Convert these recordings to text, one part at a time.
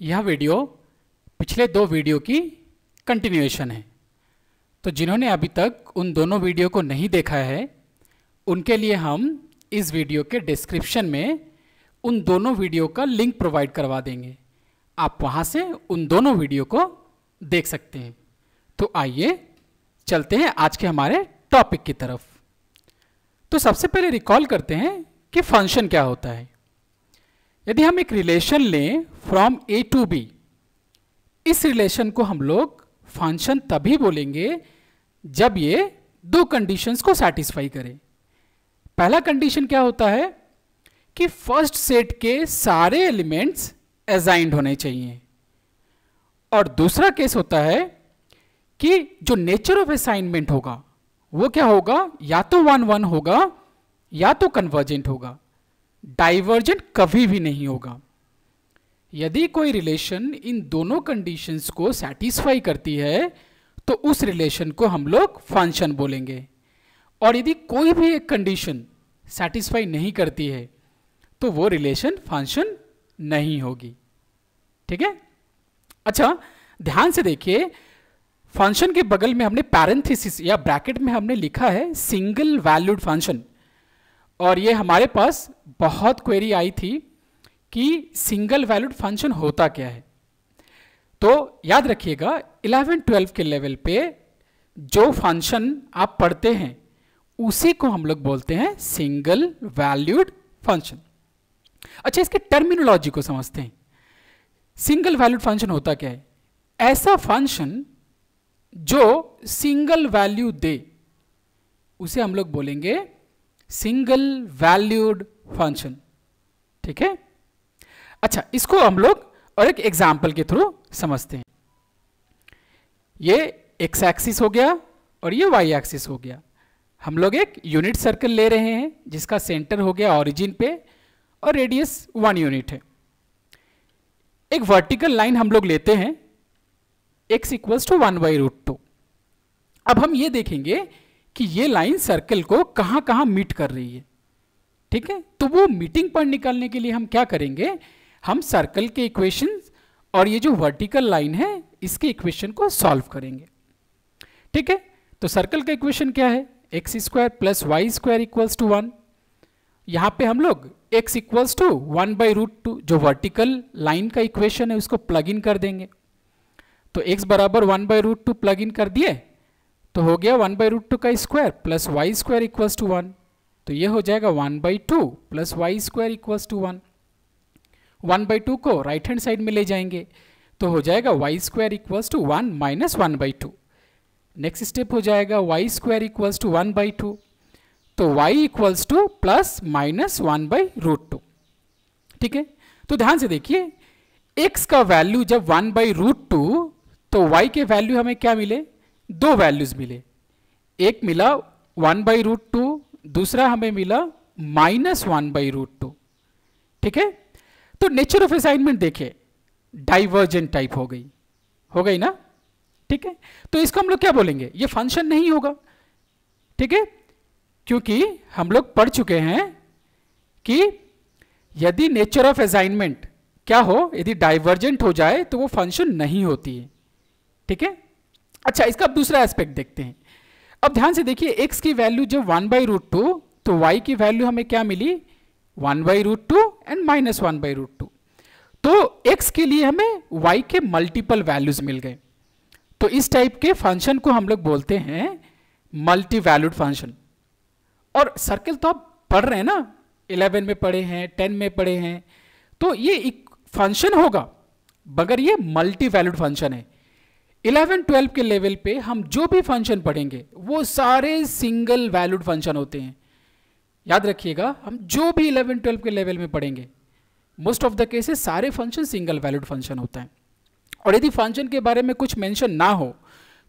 यह वीडियो पिछले दो वीडियो की कंटिन्यूएशन है। तो जिन्होंने अभी तक उन दोनों वीडियो को नहीं देखा है उनके लिए हम इस वीडियो के डिस्क्रिप्शन में उन दोनों वीडियो का लिंक प्रोवाइड करवा देंगे। आप वहाँ से उन दोनों वीडियो को देख सकते हैं। तो आइए चलते हैं आज के हमारे टॉपिक की तरफ। तो सबसे पहले रिकॉल करते हैं कि फंक्शन क्या होता है। यदि हम एक रिलेशन लें फ्रॉम ए टू बी, इस रिलेशन को हम लोग फंक्शन तभी बोलेंगे जब ये दो कंडीशंस को सैटिस्फाई करे। पहला कंडीशन क्या होता है कि फर्स्ट सेट के सारे एलिमेंट्स असाइन्ड होने चाहिए, और दूसरा केस होता है कि जो नेचर ऑफ असाइनमेंट होगा वो क्या होगा, या तो 1-1 होगा या तो कन्वर्जेंट होगा, डाइवर्जेंट कभी भी नहीं होगा। यदि कोई रिलेशन इन दोनों कंडीशंस को सैटिस्फाई करती है तो उस रिलेशन को हम लोग फंक्शन बोलेंगे, और यदि कोई भी एक कंडीशन सैटिस्फाई नहीं करती है तो वो रिलेशन फंक्शन नहीं होगी। ठीक है। अच्छा, ध्यान से देखिए, फंक्शन के बगल में हमने पैरेंथेसिस या ब्रैकेट में हमने लिखा है सिंगल वैल्यूड फंक्शन, और ये हमारे पास बहुत क्वेरी आई थी कि सिंगल वैल्यूड फंक्शन होता क्या है। तो याद रखिएगा 11-12 के लेवल पे जो फंक्शन आप पढ़ते हैं उसी को हम लोग बोलते हैं सिंगल वैल्यूड फंक्शन। अच्छा, इसके टर्मिनोलॉजी को समझते हैं। सिंगल वैल्यूड फंक्शन होता क्या है? ऐसा फंक्शन जो सिंगल वैल्यू दे उसे हम लोग बोलेंगे सिंगल वैल्यूड फंक्शन। ठीक है। अच्छा, इसको हम लोग और एक एग्जाम्पल के थ्रू समझते हैं। ये एक्स एक्सिस हो गया और ये वाई एक्सिस हो गया। हम लोग एक यूनिट सर्कल ले रहे हैं जिसका सेंटर हो गया ओरिजिन पे और रेडियस 1 यूनिट है। एक वर्टिकल लाइन हम लोग लेते हैं x इक्वल्स टू 1/√2। अब हम ये देखेंगे कि ये लाइन सर्कल को कहां कहां मीट कर रही है। ठीक है। तो वो मीटिंग पॉइंट निकालने के लिए हम क्या करेंगे, हम सर्कल के इक्वेशन और ये जो वर्टिकल लाइन है इसके इक्वेशन को सॉल्व करेंगे। ठीक है। तो सर्कल का इक्वेशन क्या है, x² + y² इक्वल्स टू 1। यहां पे हम लोग x इक्वल्स टू 1/√2 जो वर्टिकल लाइन का इक्वेशन है उसको प्लग इन कर देंगे। तो x बराबर 1/√2 प्लग इन कर दिए तो हो गया 1/√2 का square plus y² equals to 1। तो ये हो जाएगा 1/2 + y² इक्वल्स टू 1। 1/2 को राइट हैंड साइड में ले जाएंगे तो हो जाएगा y² equals to 1 - 1/2। Next step हो जाएगा y² इक्वल्स टू 1/2। तो y इक्वल्स टू ±1/√2। ठीक है। तो ध्यान से देखिए, x का वैल्यू जब 1/√2 तो y के वैल्यू हमें क्या मिले, दो वैल्यूज मिले। एक मिला 1/√2, दूसरा हमें मिला -1/√2। ठीक है। तो नेचर ऑफ असाइनमेंट देखिए, डाइवर्जेंट टाइप हो गई ना। ठीक है। तो इसको हम लोग क्या बोलेंगे, ये फंक्शन नहीं होगा। ठीक है। क्योंकि हम लोग पढ़ चुके हैं कि यदि नेचर ऑफ असाइनमेंट क्या हो, यदि डाइवर्जेंट हो जाए तो वो फंक्शन नहीं होती है। ठीक है। अच्छा, इसका अब दूसरा एस्पेक्ट देखते हैं। अब ध्यान से देखिए, x की वैल्यू जब 1/√2 तो y की वैल्यू हमें क्या मिली, 1/√2 एंड -1/√2। तो x के लिए हमें y के मल्टीपल वैल्यूज मिल गए। तो इस टाइप के फंक्शन को हम लोग बोलते हैं मल्टी वैल्यूड फंक्शन। और सर्कल तो आप पढ़ रहे हैं ना, 11 में पढ़े हैं, 10 में पढ़े हैं। तो ये एक फंक्शन होगा मगर ये मल्टी वैल्यूड फंक्शन है। 11-12 के लेवल पे हम जो भी फंक्शन पढ़ेंगे वो सारे सिंगल वैल्यूड फंक्शन होते हैं। याद रखिएगा, हम जो भी 11-12 के लेवल में पढ़ेंगे मोस्ट ऑफ द केसेस सारे फंक्शन सिंगल वैल्यूड फंक्शन होता है। और यदि फंक्शन के बारे में कुछ मेंशन ना हो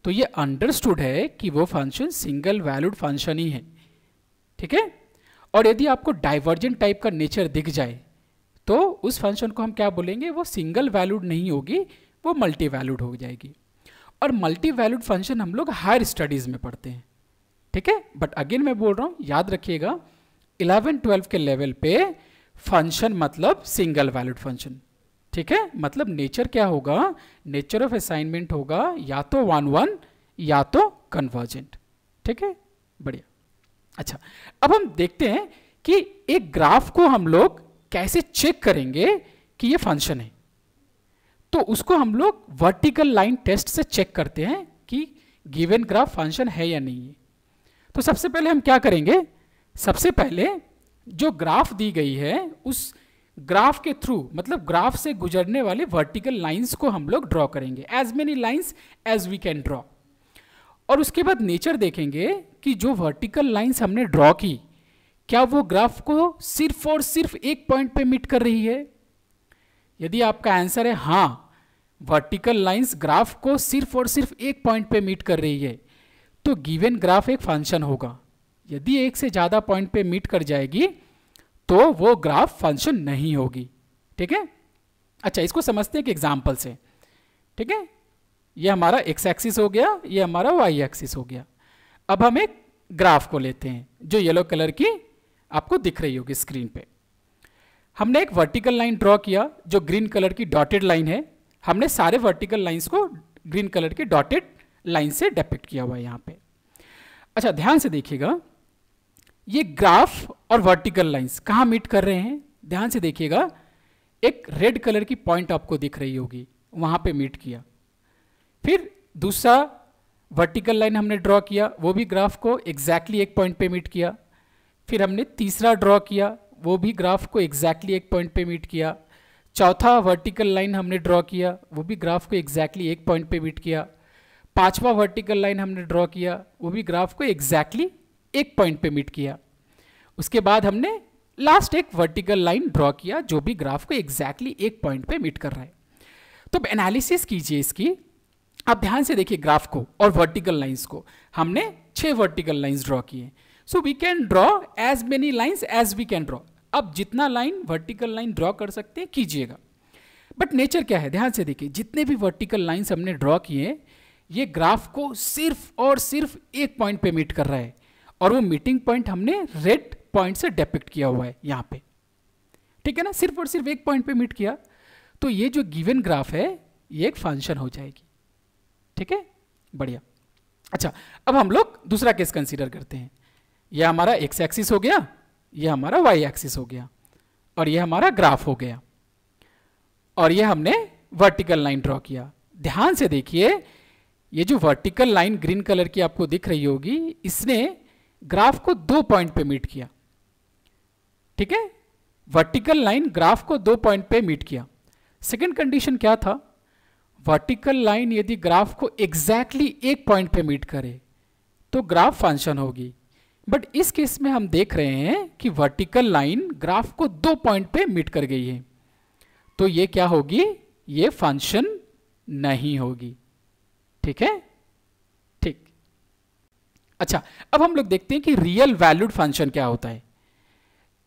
तो ये अंडरस्टूड है कि वो फंक्शन सिंगल वैल्यूड फंक्शन ही है। ठीक है। और यदि आपको डाइवर्जेंट टाइप का नेचर दिख जाए तो उस फंक्शन को हम क्या बोलेंगे, वो सिंगल वैल्यूड नहीं होगी, वो मल्टी वैल्यूड हो जाएगी। और मल्टी वैल्यूड फंक्शन हम लोग हायर स्टडीज में पढ़ते हैं। ठीक है। बट अगेन मैं बोल रहा हूं, याद रखिएगा 11-12 के लेवल पे फंक्शन मतलब सिंगल वैल्यूड फंक्शन। ठीक है, मतलब नेचर क्या होगा, नेचर ऑफ असाइनमेंट होगा या तो 1-1 या तो कन्वर्जेंट। ठीक है, बढ़िया। अच्छा, अब हम देखते हैं कि एक ग्राफ को हम लोग कैसे चेक करेंगे कि ये फंक्शन है। तो उसको हम लोग वर्टिकल लाइन टेस्ट से चेक करते हैं कि गिवन ग्राफ फंक्शन है या नहीं है। तो सबसे पहले हम क्या करेंगे, सबसे पहले जो ग्राफ दी गई है उस ग्राफ के थ्रू, मतलब ग्राफ से गुजरने वाले वर्टिकल लाइंस को हम लोग ड्रॉ करेंगे, as many lines as we can draw. और उसके बाद नेचर देखेंगे कि जो वर्टिकल लाइंस हमने ड्रॉ की, क्या वो ग्राफ को सिर्फ और सिर्फ एक पॉइंट पे मीट कर रही है। यदि आपका आंसर है हाँ, वर्टिकल लाइंस ग्राफ को सिर्फ और सिर्फ एक पॉइंट पे मीट कर रही है, तो गिवन ग्राफ एक फंक्शन होगा। यदि एक से ज्यादा पॉइंट पे मीट कर जाएगी तो वो ग्राफ फंक्शन नहीं होगी। ठीक है, अच्छा इसको समझते हैं एक एग्जाम्पल से। ठीक है, ये हमारा एक्स एक्सिस हो गया, ये हमारा वाई एक्सिस हो गया। अब हम एक ग्राफ को लेते हैं जो येलो कलर की आपको दिख रही होगी स्क्रीन पे। हमने एक वर्टिकल लाइन ड्रॉ किया जो ग्रीन कलर की डॉटेड लाइन है। हमने सारे वर्टिकल लाइंस को ग्रीन कलर की डॉटेड लाइन से डिपिक्ट किया हुआ है यहाँ पे। अच्छा ध्यान से देखिएगा, ये ग्राफ और वर्टिकल लाइंस कहाँ मीट कर रहे हैं, ध्यान से देखिएगा। एक रेड कलर की पॉइंट आपको दिख रही होगी, वहां पे मीट किया। फिर दूसरा वर्टिकल लाइन हमने ड्रॉ किया, वो भी ग्राफ को एग्जैक्टली एक पॉइंट पे मीट किया। फिर हमने तीसरा ड्रॉ किया, वो भी ग्राफ को एग्जैक्टली एक पॉइंट पे मीट किया। चौथा वर्टिकल लाइन हमने ड्रॉ किया, वो भी ग्राफ को एग्जैक्टली एक पॉइंट पे मीट किया। पांचवा वर्टिकल लाइन हमने ड्रॉ किया, वो भी ग्राफ को एग्जैक्टली एक पॉइंट पे मीट किया। उसके बाद हमने लास्ट एक वर्टिकल लाइन ड्रॉ किया जो भी ग्राफ को एग्जैक्टली एक पॉइंट पे मीट कर रहा है। तो अब एनालिसिस कीजिए इसकी। आप ध्यान से देखिए ग्राफ को और वर्टिकल लाइंस को। हमने 6 वर्टिकल लाइंस ड्रॉ किए, so we can draw as many lines as we can draw. अब जितना लाइन वर्टिकल लाइन ड्रॉ कर सकते हैं कीजिएगा। बट नेचर क्या है, ध्यान से देखिए, जितने भी वर्टिकल लाइंस हमने ड्रॉ किए ये ग्राफ को सिर्फ और सिर्फ एक पॉइंट पे मीट कर रहा है, और वो मीटिंग पॉइंट हमने रेड पॉइंट से डिपिक्ट किया हुआ है यहाँ पे। ठीक है ना, सिर्फ और सिर्फ एक पॉइंट पे मीट किया, तो ये जो गिवन ग्राफ है ये एक फंक्शन हो जाएगी। ठीक है, बढ़िया। अच्छा अब हम लोग दूसरा केस कंसीडर करते हैं। यह हमारा एक्स एक्सिस हो गया, यह हमारा वाई एक्सिस हो गया, और यह हमारा ग्राफ हो गया, और यह हमने वर्टिकल लाइन ड्रॉ किया। ध्यान से देखिए, ये जो वर्टिकल लाइन ग्रीन कलर की आपको दिख रही होगी, इसने ग्राफ को 2 पॉइंट पे मीट किया। ठीक है, वर्टिकल लाइन ग्राफ को 2 पॉइंट पे मीट किया। सेकंड कंडीशन क्या था, वर्टिकल लाइन यदि ग्राफ को एग्जैक्टली एक पॉइंट पे मीट करे तो ग्राफ फंक्शन होगी। बट इस केस में हम देख रहे हैं कि वर्टिकल लाइन ग्राफ को 2 पॉइंट पे मीट कर गई है, तो ये क्या होगी, ये फंक्शन नहीं होगी। ठीक है, ठीक। अच्छा अब हम लोग देखते हैं कि रियल वैल्यूड फंक्शन क्या होता है।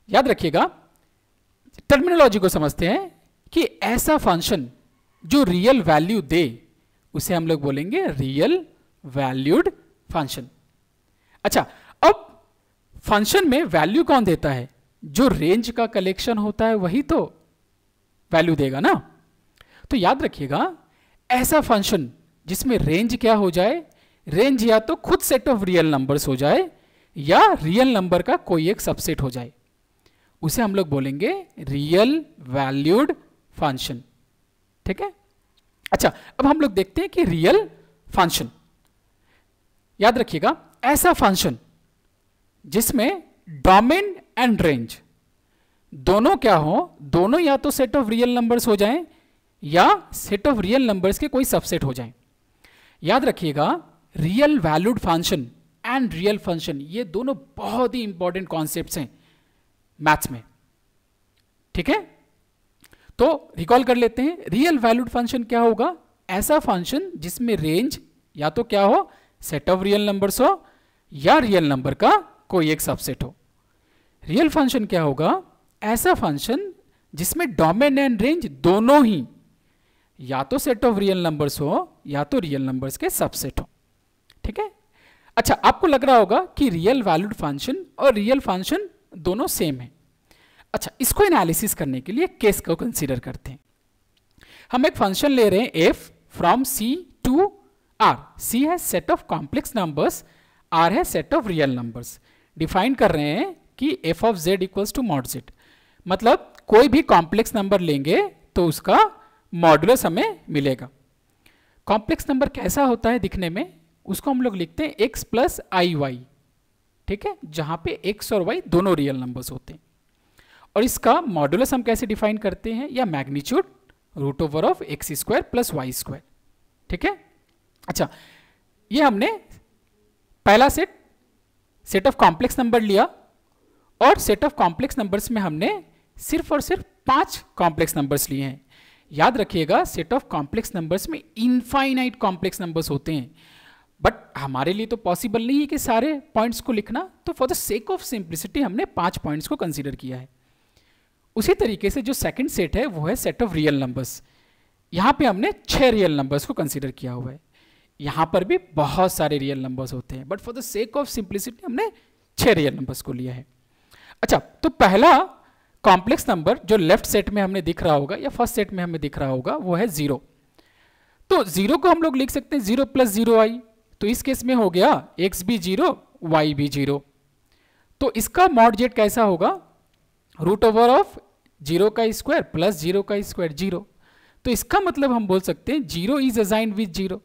याद रखिएगा, टर्मिनोलॉजी को समझते हैं कि ऐसा फंक्शन जो रियल वैल्यू दे उसे हम लोग बोलेंगे रियल वैल्यूड फंक्शन। अच्छा अब फंक्शन में वैल्यू कौन देता है, जो रेंज का कलेक्शन होता है वही तो वैल्यू देगा ना। तो याद रखिएगा, ऐसा फंक्शन जिसमें रेंज क्या हो जाए, रेंज या तो खुद सेट ऑफ रियल नंबर्स हो जाए या रियल नंबर का कोई एक सबसेट हो जाए, उसे हम लोग बोलेंगे रियल वैल्यूड फंक्शन। ठीक है, अच्छा अब हम लोग देखते हैं कि रियल फंक्शन, याद रखिएगा, ऐसा फंक्शन जिसमें डोमेन एंड रेंज दोनों क्या हो, दोनों या तो सेट ऑफ रियल नंबर्स हो जाएं या सेट ऑफ रियल नंबर्स के कोई सबसेट हो जाएं। याद रखिएगा, real valued function and real function ये दोनों बहुत ही इंपॉर्टेंट कॉन्सेप्ट्स हैं मैथ्स में। ठीक है, तो रिकॉल कर लेते हैं, रियल वैल्यूड फंक्शन क्या होगा, ऐसा फंक्शन जिसमें रेंज या तो क्या हो, सेट ऑफ रियल नंबर्स हो या रियल नंबर का कोई एक सबसेट हो। रियल फंक्शन क्या होगा, ऐसा फंक्शन जिसमें डोमेन एंड रेंज दोनों ही या तो सेट ऑफ रियल नंबर्स हो या तो रियल नंबर्स के सबसेट हो। ठीक है, अच्छा आपको लग रहा होगा कि रियल वैल्यूड फंक्शन और रियल फंक्शन दोनों सेम है। अच्छा इसको एनालिसिस करने के लिए केस को कंसीडर करते हैं। हम एक फंक्शन ले रहे हैं f from C to R. C है set of complex numbers, R है set of real numbers. Define कर रहे हैं कि f of z equals to mod z, मतलब कोई भी कॉम्प्लेक्स नंबर लेंगे तो उसका मॉडुलस हमें मिलेगा। कॉम्प्लेक्स नंबर कैसा होता है दिखने में, उसको हम लोग लिखते हैं x प्लस आई वाई, ठीक है, जहां पे x और y दोनों रियल नंबर्स होते हैं। और इसका मॉडुलस हम कैसे डिफाइन करते हैं, या magnitude root over of x square plus y square, ठीक है। अच्छा, ये हमने पहला सेट ऑफ कॉम्प्लेक्स नंबर लिया, और सेट ऑफ कॉम्प्लेक्स नंबर्स में हमने सिर्फ और सिर्फ 5 कॉम्प्लेक्स नंबर्स लिए हैं। याद रखिएगा, सेट ऑफ कॉम्प्लेक्स नंबर्स में इनफाइनाइट कॉम्प्लेक्स नंबर्स होते हैं, बट हमारे लिए तो पॉसिबल नहीं है कि सारे पॉइंट्स को लिखना, तो for the sake of simplicity हमने 5 पॉइंट्स को कंसीडर किया है। उसी तरीके से जो सेकंड सेट है वो है सेट ऑफ रियल नंबर्स। यहां पे हमने 6 रियल नंबर्स को कंसीडर किया हुआ है। यहां पर भी बहुत सारे रियल नंबर्स होते हैं, but for the sake of simplicity हमने 6 रियल नंबर्स को लिया है। अच्छा, तो पहला कॉम्प्लेक्स नंबर जो लेफ्ट सेट में हमें दिख रहा होगा या फर्स्ट सेट में हमें दिख रहा होगा वो है 0। तो 0 को हम लोग लिख सकते हैं 0 प्लस 0i, तो इस केस में हो गया x भी 0 y भी 0। तो इसका मॉड जेड कैसा होगा, रूट ओवर ऑफ 0 का स्क्वायर प्लस 0 का स्क्वायर 0। तो इसका मतलब हम बोल सकते हैं 0 इज असाइन्ड विद 0।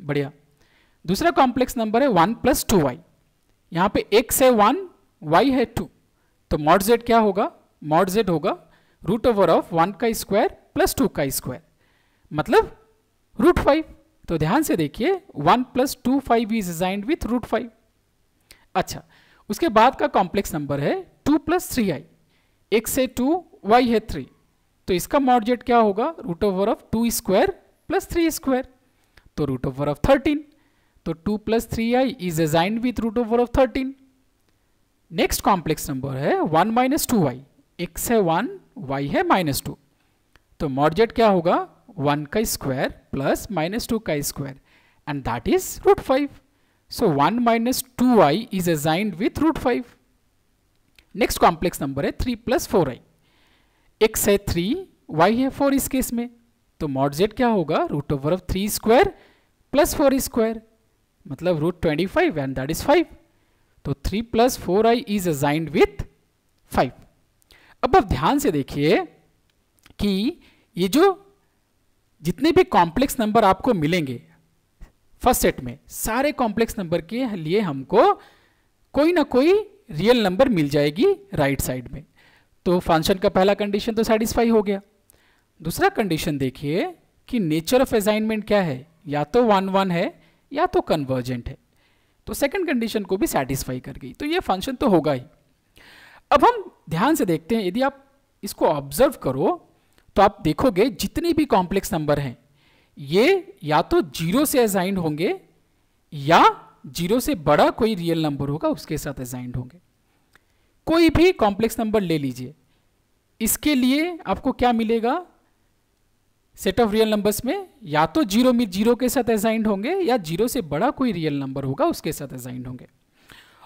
बढ़िया। दूसरा कॉम्प्लेक्स नंबर है 1 प्लस 2y। यहां पे x है 1, y है 2, तो मॉड जेड क्या होगा, मॉड जेड होगा रूट ओवर ऑफ 1 का स्क्वायर प्लस 2 का स्क्वायर, मतलब रूट 5। तो ध्यान से देखिए 1 plus 2 5 is assigned with root 5। अच्छा, उसके बाद का कॉम्प्लेक्स नंबर है 2 प्लस 3i। x है 2, y है 3, तो इसका मॉड जेड क्या होगा, root over of 2 square plus 3 square, तो रूट ओवर ऑफ 13। तो 2 प्लस 3i is assigned with root over of 13। Next complex number है 1 माइनस 2y। x है 1, y है माइनस 2, तो मॉड जेड क्या होगा, 1 का स्क्वायर प्लस माइनस 2 का square, and that is root 5। So 1 minus 2i is assigned with root 5। Next complex number है 3 plus 4i। x है 3, y है 4 इस केस में, तो मॉड जेड क्या होगा, root over of 3 square plus 4 square, मतलब रूट 25, एंड दैट इज 5। तो 3 plus 4i is assigned with 5। अब आप ध्यान से देखिए कि ये जो जितने भी कॉम्प्लेक्स नंबर आपको मिलेंगे फर्स्ट सेट में, सारे कॉम्प्लेक्स नंबर के लिए हमको कोई ना कोई रियल नंबर मिल जाएगी राइट साइड में। तो फंक्शन का पहला कंडीशन तो सेटिस्फाई हो गया। दूसरा कंडीशन देखिए कि नेचर ऑफ असाइनमेंट क्या है, या तो 1 1 है या तो कन्वर्जेंट है, तो सेकंड कंडीशन को भी सेटिस्फाई कर गई, तो ये फंक्शन तो होगा ही। अब हम ध्यान से देखते हैं, यदि आप इसको ऑब्जर्व करो तो आप देखोगे जितने भी कॉम्प्लेक्स नंबर हैं ये या तो 0 से असाइंड होंगे या 0 से बड़ा कोई रियल नंबर होगा उसके साथ असाइंड होंगे। कोई भी कॉम्प्लेक्स नंबर ले लीजिए, इसके लिए आपको क्या मिलेगा, सेट ऑफ रियल नंबर्स में या तो 0 के साथ असाइंड होंगे या 0 से बड़ा कोई रियल नंबर होगा उसके साथ असाइंड होंगे।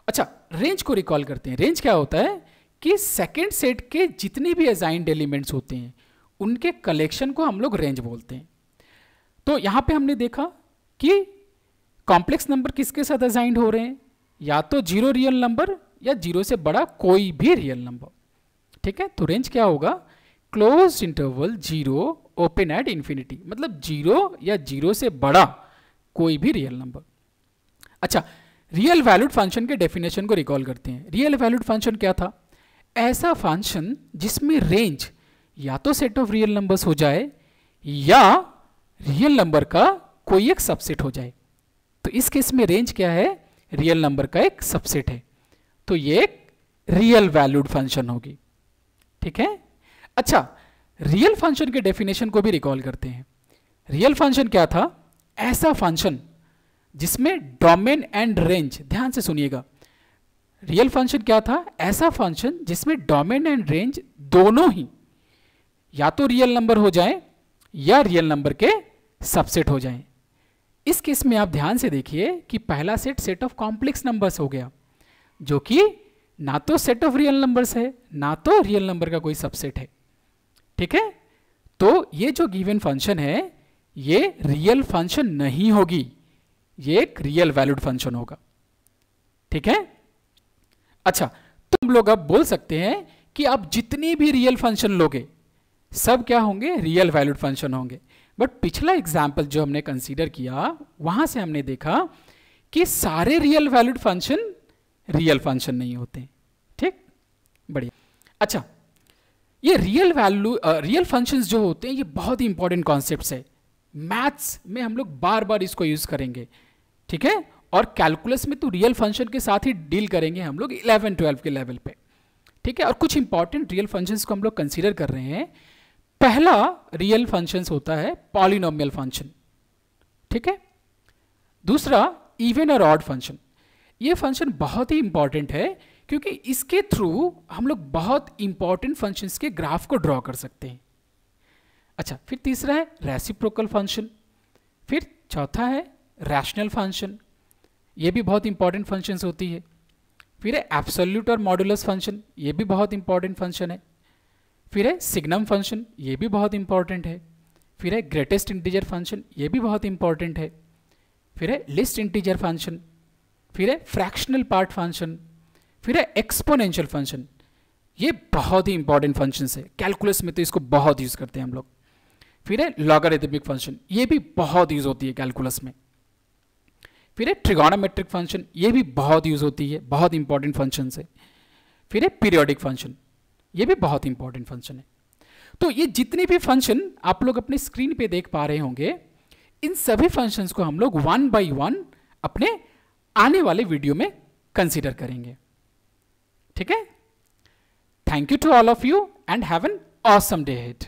अच्छा, रेंज को रिकॉल करते हैं। रेंज क्या होता है कि सेकेंड सेट के जितने भी असाइंड एलिमेंट्स होते हैं उनके कलेक्शन को हम लोग रेंज बोलते हैं। तो यहां पे हमने देखा कि कॉम्प्लेक्स नंबर किसके साथ असाइंड हो रहे हैं, या तो 0 रियल नंबर या 0 से बड़ा कोई भी रियल नंबर, ठीक है। तो रेंज क्या होगा, closed interval 0 open at infinity, मतलब 0 या 0 से बड़ा कोई भी रियल नंबर। अच्छा, रियल वैल्यूड फंक्शन के डेफिनेशन को रिकॉल करते हैं। रियल वैल्यूड फंक्शन क्या था, ऐसा फंक्शन जिसमें रेंज या तो सेट ऑफ रियल नंबर्स हो जाए या रियल नंबर का कोई एक सबसेट हो जाए। तो इस केस में रेंज क्या है, रियल नंबर का एक सबसेट है, तो ये एक रियल वैल्यूड फंक्शन होगी, ठीक है। अच्छा, रियल फंक्शन के डेफिनेशन को भी रिकॉल करते हैं। रियल फंक्शन क्या था, ऐसा फंक्शन जिसमें डोमेन एंड रेंज, ध्यान से सुनिएगा, रियल फंक्शन क्या था, ऐसा फंक्शन जिसमें डोमेन एंड रेंज दोनों ही या तो रियल नंबर हो जाएं या रियल नंबर के सबसेट हो जाएं। इस केस में आप ध्यान से देखिए कि पहला सेट ऑफ कॉम्प्लेक्स नंबर्स हो गया, जो कि ना तो सेट ऑफ रियल नंबर्स है ना तो रियल नंबर का कोई सबसेट है, ठीक है। तो ये जो गिवन फंक्शन है ये रियल फंक्शन नहीं होगी, ये एक रियल वैल्यूड फंक्शन होगा। ठीक है। अच्छा, तो हम लोग अब बोल सकते हैं कि आप जितनी भी रियल फंक्शन लोगे सब क्या होंगे, रियल वैल्यूड फंक्शन होंगे। बट पिछला एग्जाम्पल जो हमने कंसीडर किया वहां से हमने देखा कि सारे real valued function real function नहीं होते। ठीक, बढ़िया। अच्छा, ये रियल फंक्शंस जो होते हैं ये बहुत ही इंपॉर्टेंट कॉन्सेप्ट्स है। मैथ्स में हम लोग बार बार इसको यूज करेंगे। ठीक है, और कैलकुलस में तो रियल फंक्शन के साथ ही डील करेंगे हम लोग 11-12 के लेवल पे। ठीक है, और कुछ इंपॉर्टेंट रियल फंक्शंस को हम लोग कंसीडर कर रहे हैं। पहला रियल फंक्शंस होता है पॉलिनोमियल फंक्शन। ठीक है, दूसरा इवन और ऑड फंक्शन। ये फंक्शन बहुत ही इंपॉर्टेंट है क्योंकि इसके थ्रू हम लोग बहुत इंपॉर्टेंट फंक्शंस के ग्राफ को ड्रॉ कर सकते हैं। अच्छा, फिर तीसरा है रेसिप्रोकल फंक्शन, फिर चौथा है रैशनल फंक्शन, ये भी बहुत इंपॉर्टेंट फंक्शंस होती है। फिर है एब्सोल्यूट और मॉडुलस फंक्शन, ये भी बहुत इंपॉर्टेंट फंक्शन है। फिर है सिग्नम फंक्शन, ये भी बहुत इंपॉर्टेंट है। फिर है ग्रेटेस्ट इंटीजर फंक्शन, ये भी बहुत इंपॉर्टेंट है। फिर है लिस्ट इंटीजर फंक्शन, फिर है फ्रैक्शनल पार्ट फंक्शन, फिर है एक्सपोनेंशियल फंक्शन, ये बहुत ही इंपॉर्टेंट फंक्शंस है। कैलकुलस में तो इसको बहुत यूज करते हैं हम लोग। फिर है लॉगरिथमिक फंक्शन, ये भी बहुत यूज होती है कैलकुलस में। फिर है ट्रिगोनोमेट्रिक फंक्शन, ये भी बहुत यूज होती है, बहुत इंपॉर्टेंट फंक्शन है। फिर है पीरियोडिक फंक्शन, ये भी बहुत इंपॉर्टेंट फंक्शन है। तो ये जितने भी फंक्शन आप लोग अपने स्क्रीन पे देख पा रहे होंगे, इन सभी फंक्शंस को हम लोग 1 by 1 अपने आने वाले वीडियो में कंसीडर करेंगे। ठीक है, thank you to all of you and have an awesome day ahead.